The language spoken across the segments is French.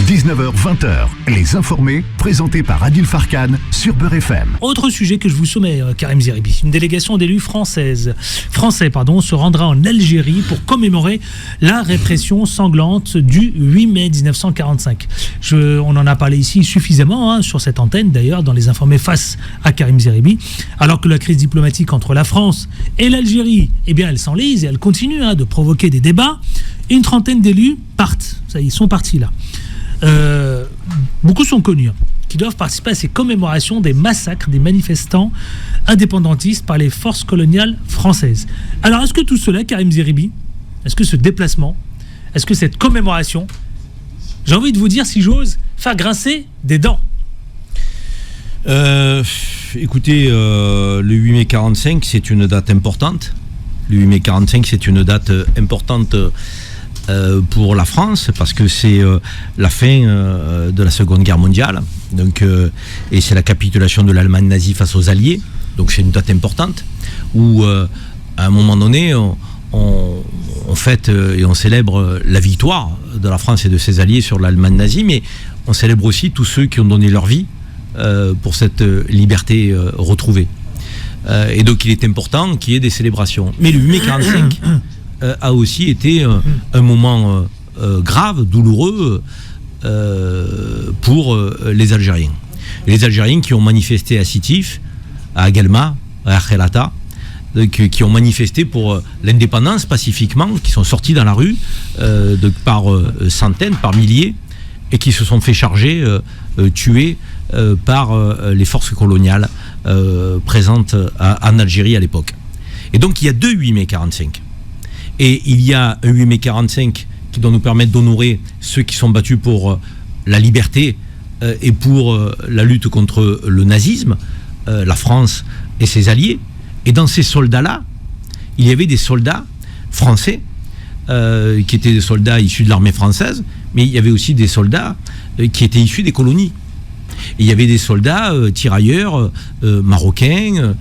19h-20h, Les Informés, présentés par Adil Farkan sur Beurre FM. Autre sujet que je vous soumets, Karim Zeribi. Une délégation d'élus français se rendra en Algérie pour commémorer la répression sanglante du 8 mai 1945. On en a parlé ici suffisamment, sur cette antenne d'ailleurs, dans Les Informés face à Karim Zeribi. Alors que la crise diplomatique entre la France et l'Algérie, elle s'enlise et elle continue de provoquer des débats. Une trentaine d'élus partent, ça y est, ils sont partis là. Beaucoup sont connus, qui doivent participer à ces commémorations des massacres des manifestants indépendantistes par les forces coloniales françaises. Alors est-ce que tout cela, Karim Zeribi, est-ce que ce déplacement, est-ce que cette commémoration, j'ai envie de vous dire, si j'ose, faire grincer des dents? Écoutez, le 8 mai 45, c'est une date importante. Le 8 mai 45, c'est une date importante pour la France, parce que c'est la fin de la Seconde Guerre mondiale, donc, et c'est la capitulation de l'Allemagne nazie face aux Alliés, donc c'est une date importante, où à un moment donné, on fête et on célèbre la victoire de la France et de ses alliés sur l'Allemagne nazie, mais on célèbre aussi tous ceux qui ont donné leur vie pour cette liberté retrouvée. Et donc il est important qu'il y ait des célébrations. Mais le 8 mai 45 a aussi été un moment grave, douloureux pour les Algériens. Les Algériens qui ont manifesté à Sétif, à Aguelma, à Khelata, qui ont manifesté pour l'indépendance pacifiquement, qui sont sortis dans la rue par centaines, par milliers, et qui se sont fait charger, tuer par les forces coloniales présentes en Algérie à l'époque. Et donc il y a deux 8 mai 45. Et il y a un 8 mai 45 qui doit nous permettre d'honorer ceux qui sont battus pour la liberté et pour la lutte contre le nazisme, la France et ses alliés. Et dans ces soldats-là, il y avait des soldats français qui étaient des soldats issus de l'armée française, mais il y avait aussi des soldats qui étaient issus des colonies. Et il y avait des soldats tirailleurs marocains,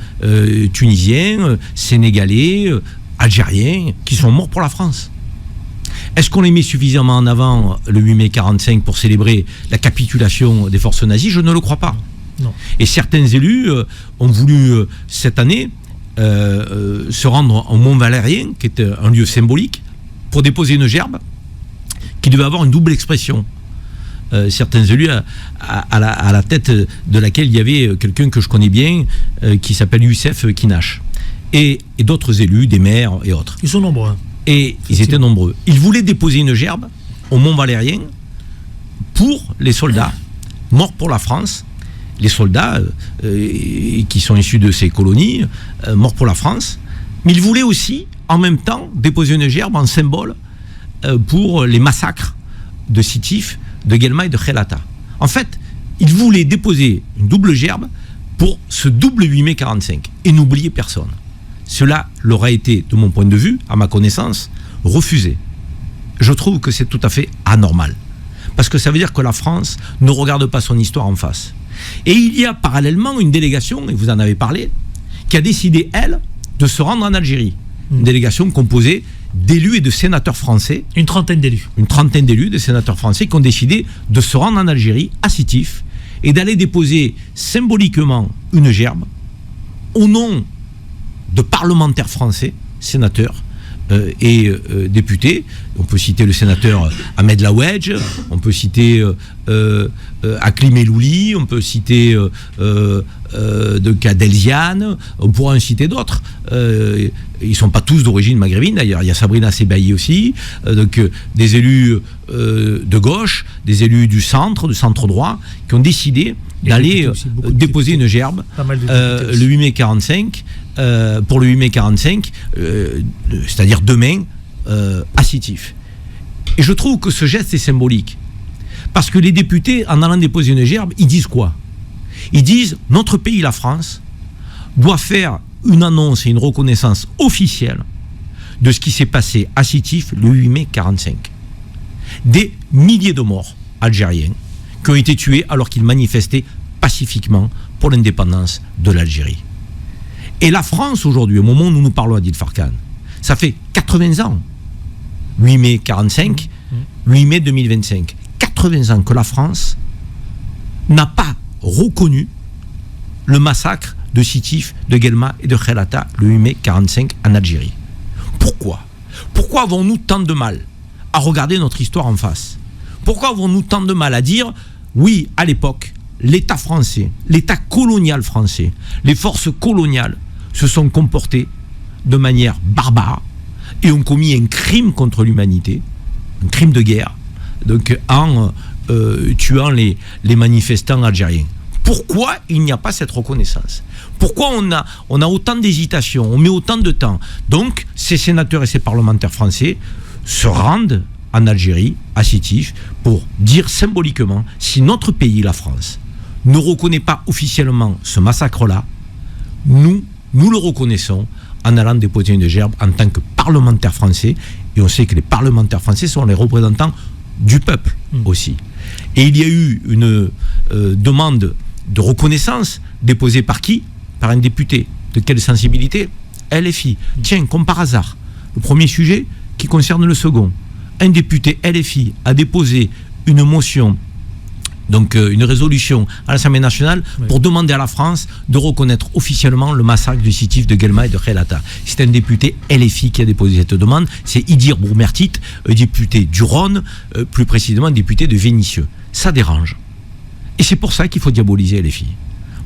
tunisiens, sénégalais, algériens, qui sont morts pour la France. Est-ce qu'on les met suffisamment en avant le 8 mai 45 pour célébrer la capitulation des forces nazies? Je ne le crois pas. Non. Et certains élus ont voulu cette année se rendre au Mont Valérien, qui est un lieu symbolique, pour déposer une gerbe qui devait avoir une double expression. Certains élus à la tête de laquelle il y avait quelqu'un que je connais bien, qui s'appelle Youssef Kinache. Et d'autres élus, des maires et autres. Ils sont nombreux. Et ils étaient nombreux. Ils voulaient déposer une gerbe au Mont Valérien pour les soldats morts pour la France, les soldats qui sont issus de ces colonies, morts pour la France. Mais ils voulaient aussi, en même temps, déposer une gerbe en symbole pour les massacres de Sétif, de Guelma et de Khelata. En fait, ils voulaient déposer une double gerbe pour ce double 8 mai 45 et n'oublier personne. Cela leur a été, de mon point de vue, à ma connaissance, refusé. Je trouve que c'est tout à fait anormal. Parce que ça veut dire que la France ne regarde pas son histoire en face. Et il y a parallèlement une délégation, et vous en avez parlé, qui a décidé, elle, de se rendre en Algérie. Une délégation composée d'élus et de sénateurs français. Une trentaine d'élus. Une trentaine d'élus, de sénateurs français, qui ont décidé de se rendre en Algérie, à Sétif, et d'aller déposer symboliquement une gerbe au nom de parlementaires français, sénateurs et députés. On peut citer le sénateur Ahmed Laouedj, on peut citer Aklim Elouli, on peut citer Kadelziane, on pourra en citer d'autres. Ils ne sont pas tous d'origine maghrébine d'ailleurs, il y a Sabrina Sebaï aussi, donc des élus de gauche, des élus du centre droit, qui ont décidé d'aller déposer une gerbe le 8 mai 45, pour le 8 mai 45, c'est-à-dire demain, à Sétif. Et je trouve que ce geste est symbolique. Parce que les députés, en allant déposer une gerbe, ils disent quoi? Ils disent, notre pays, la France, doit faire une annonce et une reconnaissance officielle de ce qui s'est passé à Sétif le 8 mai 45. Des milliers de morts algériens qui ont été tués alors qu'ils manifestaient pacifiquement pour l'indépendance de l'Algérie. Et la France aujourd'hui, au moment où nous parlons, Adil Farkan, ça fait 80 ans. 8 mai 45, 8 mai 2025. 80 ans que la France n'a pas reconnu le massacre de Sétif, de Guelma et de Khelata le 8 mai 1945 en Algérie. Pourquoi ? Pourquoi avons-nous tant de mal à regarder notre histoire en face ? Pourquoi avons-nous tant de mal à dire, oui, à l'époque, l'État français, l'État colonial français, les forces coloniales se sont comportées de manière barbare et ont commis un crime contre l'humanité, un crime de guerre, donc en tuant les manifestants algériens. Pourquoi il n'y a pas cette reconnaissance ? Pourquoi on a autant d'hésitation, on met autant de temps ? Donc, ces sénateurs et ces parlementaires français se rendent en Algérie, à Sétif, pour dire symboliquement, si notre pays, la France, ne reconnaît pas officiellement ce massacre-là, nous le reconnaissons en allant déposer une gerbe en tant que parlementaires français, et on sait que les parlementaires français sont les représentants du peuple aussi. Et il y a eu une demande de reconnaissance déposée par qui ? Par un député. De quelle sensibilité ? LFI. Tiens, comme par hasard, le premier sujet qui concerne le second. Un député LFI a déposé une motion, donc une résolution à l'Assemblée nationale pour demander à la France de reconnaître officiellement le massacre de Sétif, de Guelma et de Khelata. C'est un député LFI qui a déposé cette demande. C'est Idir Bourmertit, député du Rhône, plus précisément député de Vénissieux. Ça dérange. Et c'est pour ça qu'il faut diaboliser LFI.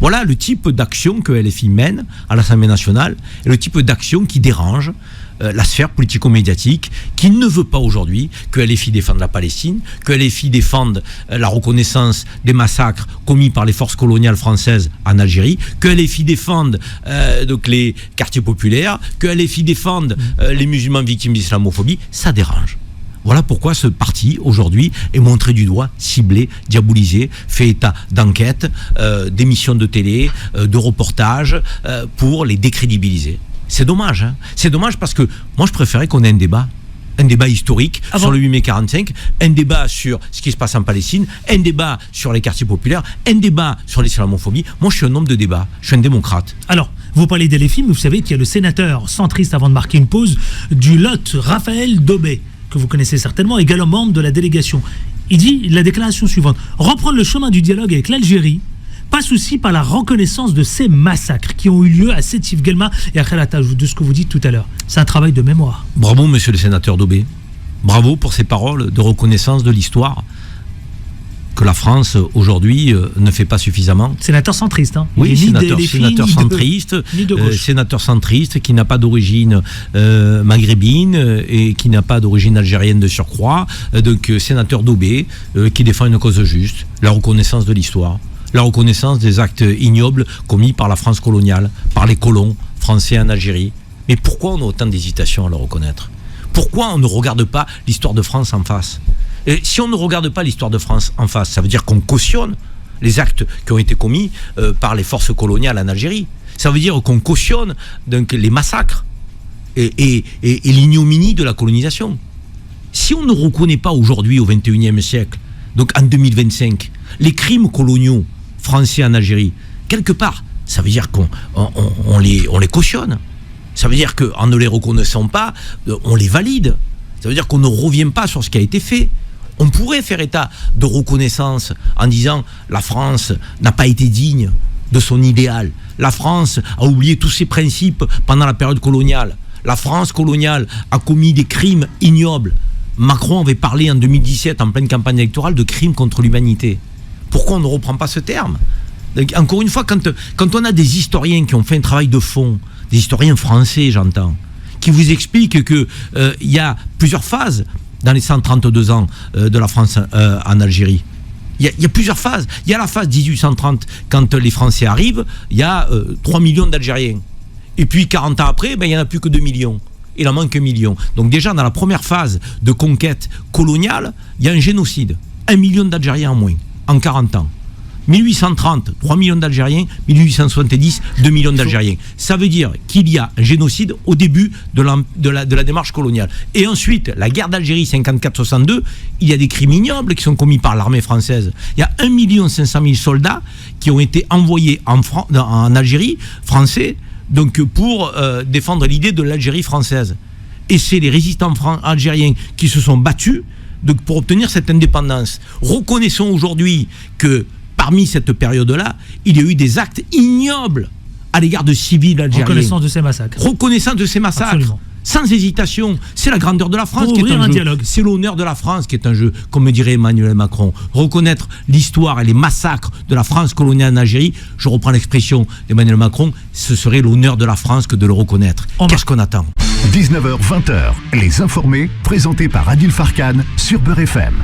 Voilà le type d'action que LFI mène à l'Assemblée nationale, et le type d'action qui dérange la sphère politico-médiatique, qui ne veut pas aujourd'hui que LFI défende la Palestine, que LFI défende la reconnaissance des massacres commis par les forces coloniales françaises en Algérie, que LFI défende donc les quartiers populaires, que LFI défende les musulmans victimes d'islamophobie. Ça dérange. Voilà pourquoi ce parti, aujourd'hui, est montré du doigt, ciblé, diabolisé, fait état d'enquêtes, d'émissions de télé, de reportages, pour les décrédibiliser. C'est dommage, hein. C'est dommage parce que moi, je préférais qu'on ait un débat historique sur le 8 mai 1945, un débat sur ce qui se passe en Palestine, un débat sur les quartiers populaires, un débat sur l'islamophobie. Moi, je suis un homme de débat, je suis un démocrate. Alors, vous parlez d'LFI, mais vous savez qu'il y a le sénateur centriste, avant de marquer une pause, du Lot, Raphaël Daubé, que vous connaissez certainement, également membre de la délégation. Il dit la déclaration suivante: reprendre le chemin du dialogue avec l'Algérie, pas souci par la reconnaissance de ces massacres qui ont eu lieu à Sétif, Guelma et à Khelata, de ce que vous dites tout à l'heure. C'est un travail de mémoire. Bravo, monsieur le sénateur Daubé. Bravo pour ces paroles de reconnaissance de l'histoire que la France, aujourd'hui, ne fait pas suffisamment. Sénateur centriste, hein. Oui, sénateur centriste, sénateur centriste qui n'a pas d'origine maghrébine et qui n'a pas d'origine algérienne de surcroît. Donc, sénateur Daubé, qui défend une cause juste, la reconnaissance de l'histoire, la reconnaissance des actes ignobles commis par la France coloniale, par les colons français en Algérie. Mais pourquoi on a autant d'hésitation à le reconnaître ? Pourquoi on ne regarde pas l'histoire de France en face ? Et si on ne regarde pas l'histoire de France en face, ça veut dire qu'on cautionne les actes qui ont été commis par les forces coloniales en Algérie. Ça veut dire qu'on cautionne donc, les massacres et l'ignominie de la colonisation. Si on ne reconnaît pas aujourd'hui, au XXIe siècle, donc en 2025, les crimes coloniaux français en Algérie, quelque part, ça veut dire qu'on les cautionne. Ça veut dire qu'en ne les reconnaissant pas, on les valide. Ça veut dire qu'on ne revient pas sur ce qui a été fait. On pourrait faire état de reconnaissance en disant la France n'a pas été digne de son idéal. La France a oublié tous ses principes pendant la période coloniale. La France coloniale a commis des crimes ignobles. Macron avait parlé en 2017, en pleine campagne électorale, de crimes contre l'humanité. Pourquoi on ne reprend pas ce terme ? Donc, encore une fois, quand on a des historiens qui ont fait un travail de fond, des historiens français, j'entends, qui vous expliquent qu'il y a plusieurs phases dans les 132 ans de la France en Algérie. Il y a plusieurs phases. Il y a la phase 1830, quand les Français arrivent, il y a 3 millions d'Algériens. Et puis 40 ans après, il n'y en a plus que 2 millions. Il en manque 1 million. Donc déjà, dans la première phase de conquête coloniale, il y a un génocide. 1 million d'Algériens en moins, en 40 ans. 1830, 3 millions d'Algériens, 1870, 2 millions d'Algériens. Ça veut dire qu'il y a un génocide au début de la démarche coloniale. Et ensuite, la guerre d'Algérie 54-62, il y a des crimes ignobles qui sont commis par l'armée française. Il y a 1 500 000 soldats qui ont été envoyés en Algérie, français, donc pour défendre l'idée de l'Algérie française. Et c'est les résistants algériens qui se sont battus pour obtenir cette indépendance. Reconnaissons aujourd'hui que parmi cette période-là, il y a eu des actes ignobles à l'égard de civils algériens. Reconnaissance de ces massacres. Reconnaissance de ces massacres. Absolument. Sans hésitation, c'est la grandeur de la France Pour qui est ouvrir un un jeu. dialogue. C'est l'honneur de la France qui est un jeu, comme me dirait Emmanuel Macron. Reconnaître l'histoire et les massacres de la France coloniale en Algérie, je reprends l'expression d'Emmanuel Macron, ce serait l'honneur de la France que de le reconnaître. Qu'est-ce qu'on attend ? 19h, 20h, les informés, présentés par Adil Farkan sur Beurre FM.